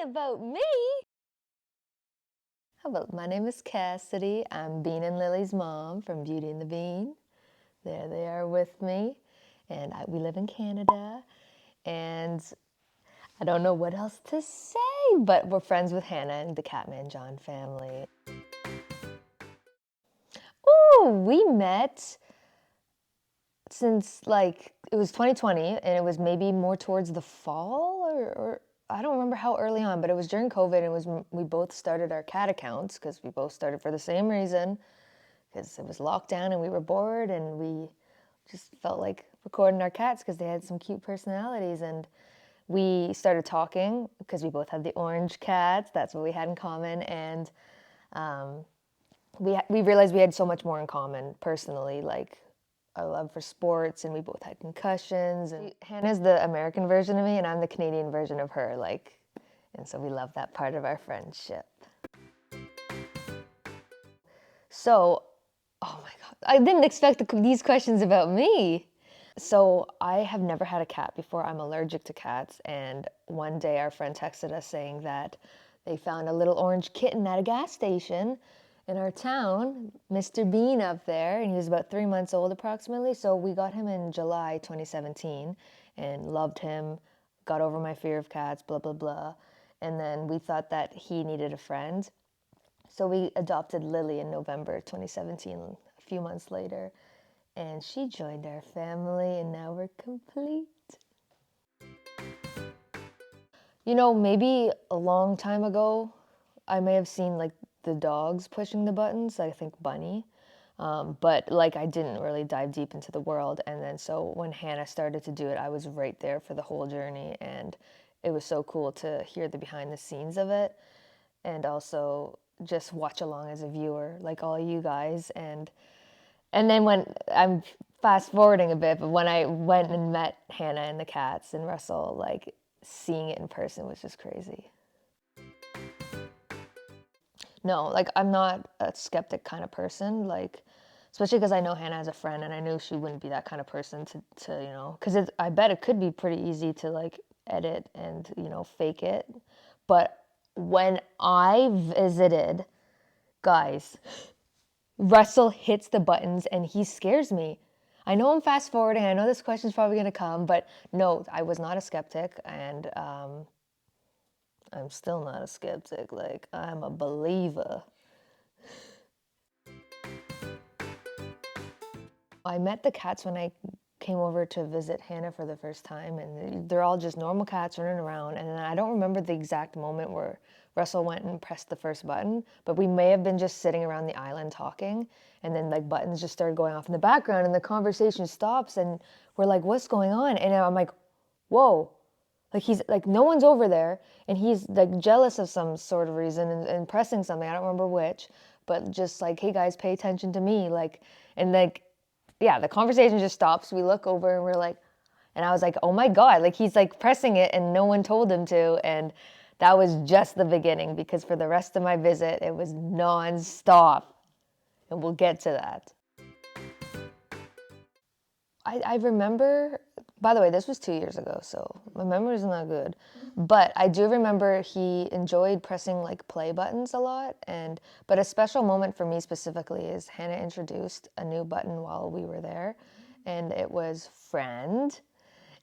About me? Hello, my name is Cassidy. I'm Bean and Lily's mom from Beauty and the Bean. There they are with me. And we live in Canada. And I don't know what else to say, but we're friends with Hannah and the Catmanjohn family. Oh, we met since it was 2020, and it was maybe more towards the fall or I don't remember how early on, but it was during COVID. And we both started our cat accounts because we both started for the same reason, because it was lockdown and we were bored and we just felt like recording our cats because they had some cute personalities. And we started talking because we both had the orange cats. That's what we had in common. And we realized we had so much more in common personally, like a love for sports, and we both had concussions. And Hannah's the American version of me, and I'm the Canadian version of her. And so we love that part of our friendship. So, oh my God, I didn't expect these questions about me. So I have never had a cat before. I'm allergic to cats. And one day our friend texted us saying that they found a little orange kitten at a gas station in our town, Mr. Bean up there, and he was about 3 months old approximately. So we got him in July 2017 and loved him, got over my fear of cats, blah, blah, blah. And then we thought that he needed a friend. So we adopted Lily in November 2017, a few months later. And she joined our family, and now we're complete. You know, maybe a long time ago, I may have seen the dogs pushing the buttons, I think Bunny. But I didn't really dive deep into the world. And then so when Hannah started to do it, I was right there for the whole journey. And it was so cool to hear the behind the scenes of it. And also just watch along as a viewer, like all you guys. And then when I'm fast forwarding a bit, but when I went and met Hannah and the cats and Russell, seeing it in person was just crazy. No, I'm not a skeptic kind of person, especially because I know Hannah as a friend, and I knew she wouldn't be that kind of person to because I bet it could be pretty easy to edit and, fake it. But when I visited, guys, Russell hits the buttons and he scares me. I know I'm fast forwarding. I know this question's probably going to come, but no, I was not a skeptic, and I'm still not a skeptic. I'm a believer. I met the cats when I came over to visit Hannah for the first time, and they're all just normal cats running around. And then I don't remember the exact moment where Russell went and pressed the first button, but we may have been just sitting around the island talking, and then buttons just started going off in the background, and the conversation stops, and we're like, what's going on? And I'm like, whoa. He's no one's over there, and he's jealous of some sort of reason and pressing something. I don't remember which, but just hey guys, pay attention to me. And yeah, the conversation just stops. We look over and we're like, and I was like, oh my God, he's pressing it and no one told him to. And that was just the beginning, because for the rest of my visit, it was nonstop. And we'll get to that. I remember, by the way, this was 2 years ago, so my memory is not good. But I do remember he enjoyed pressing play buttons a lot. But a special moment for me specifically is Hannah introduced a new button while we were there, and it was friend.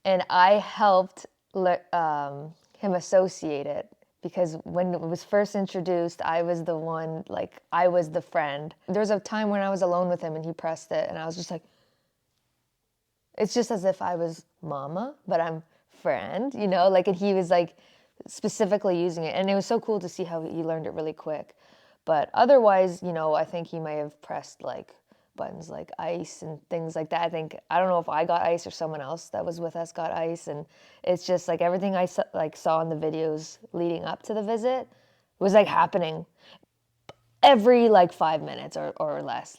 And I helped him associate it, because when it was first introduced, I was the one, I was the friend. There was a time when I was alone with him and he pressed it, and I was just like, it's just as if I was mama, but I'm friend, and he was specifically using it. And it was so cool to see how he learned it really quick. But otherwise, I think he may have pressed buttons like ice and things like that. I don't know if I got ice or someone else that was with us got ice. And it's just everything I saw in the videos leading up to the visit was happening every 5 minutes or less,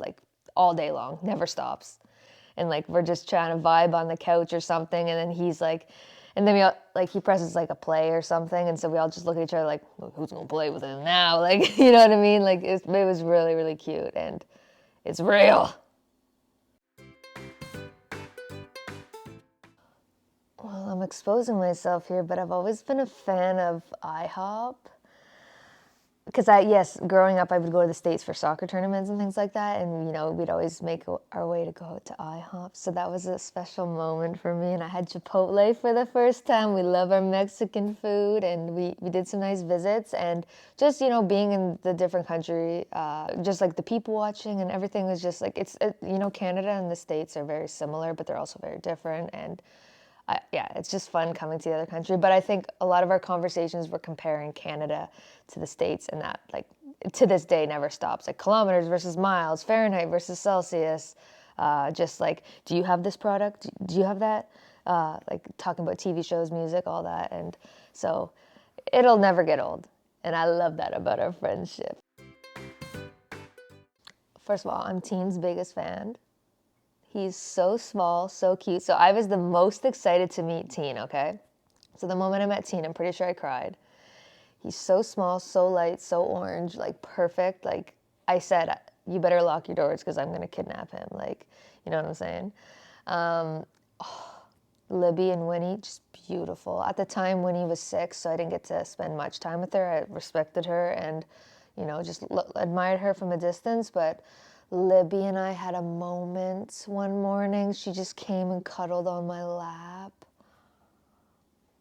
all day long, never stops. And we're just trying to vibe on the couch or something, and then he's and then we all, he presses a play or something, and so we all just look at each other who's gonna play with him now? You know what I mean? It was really, really cute, and it's real. Well, I'm exposing myself here, but I've always been a fan of IHOP. Because yes, growing up, I would go to the States for soccer tournaments and things like that. And, we'd always make our way to go to IHOP. So that was a special moment for me. And I had Chipotle for the first time. We love our Mexican food. And we did some nice visits. And just, being in the different country, just like the people watching and everything was just like, Canada and the States are very similar, but they're also very different. And it's just fun coming to the other country. But I think a lot of our conversations were comparing Canada to the States, and that, like, to this day never stops. Like kilometers versus miles, Fahrenheit versus Celsius. Just like, do you have this product? Do you have that? Like talking about TV shows, music, all that. And so it'll never get old. And I love that about our friendship. First of all, I'm Teen's biggest fan. He's so small, so cute. So I was the most excited to meet Teen, okay? So the moment I met Teen, I'm pretty sure I cried. He's so small, so light, so orange, like perfect. Like I said, you better lock your doors because I'm going to kidnap him. Like, you know what I'm saying? Libby and Winnie, just beautiful. At the time, Winnie was 6, so I didn't get to spend much time with her. I respected her and, just admired her from a distance, but Libby and I had a moment one morning. She just came and cuddled on my lap.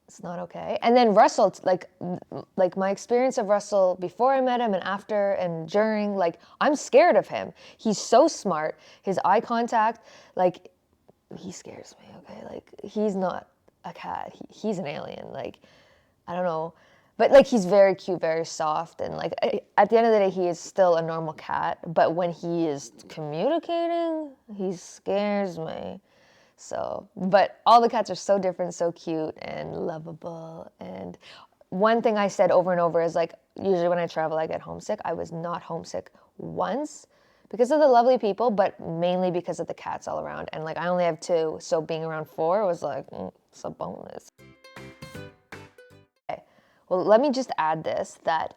It's not okay. And then Russell, like my experience of Russell before I met him and after and during, like, I'm scared of him. He's so smart. His eye contact, like, he scares me, okay? Like, he's not a cat. He's an alien. Like, I don't know. But, like, he's very cute, very soft. And, like, at the end of the day, he is still a normal cat. But when he is communicating, he scares me. So, but all the cats are so different, so cute and lovable. And one thing I said over and over is, like, usually when I travel, I get homesick. I was not homesick once because of the lovely people, but mainly because of the cats all around. And, like, I only have 2, so being around 4 was like, it's a bonus. Okay. Well, let me just add this, that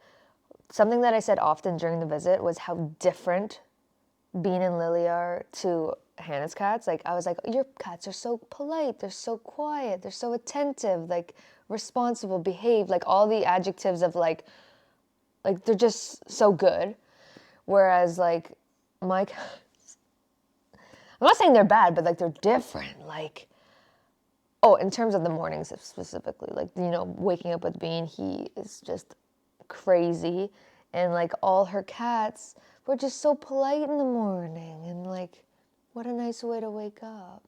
something that I said often during the visit was how different Bean and Lily are to Hannah's cats. Like, I was like, your cats are so polite, they're so quiet, they're so attentive, like responsible, behaved, like all the adjectives of like they're just so good. Whereas like my cats, I'm not saying they're bad, but like they're different. Like, oh, in terms of the mornings specifically, like, waking up with Bean, he is just crazy. And like all her cats were just so polite in the morning, and like, what a nice way to wake up.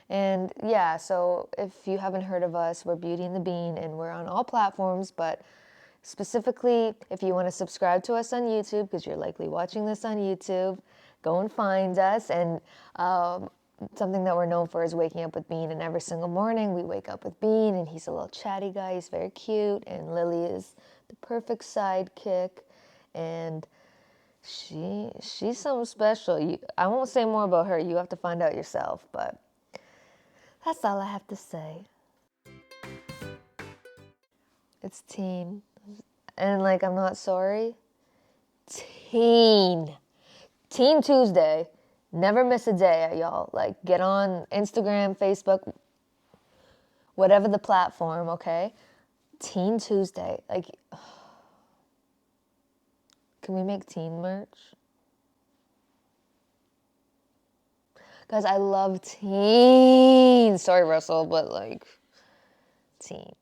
And yeah, so if you haven't heard of us, we're Beauty and the Bean, and we're on all platforms, but specifically, if you want to subscribe to us on YouTube, because you're likely watching this on YouTube, go and find us. And something that we're known for is waking up with Bean, and every single morning we wake up with Bean, and he's a little chatty guy, he's very cute, and Lily is the perfect sidekick, and she's something special. I won't say more about her. You have to find out yourself, but that's all I have to say. It's Teen. And like, I'm not sorry. Teen Tuesday. Never miss a day, y'all. Like, get on Instagram, Facebook, whatever the platform, okay? Teen Tuesday. Like, can we make Teen merch? Guys, I love Teen. Sorry, Russell, but like, Teen.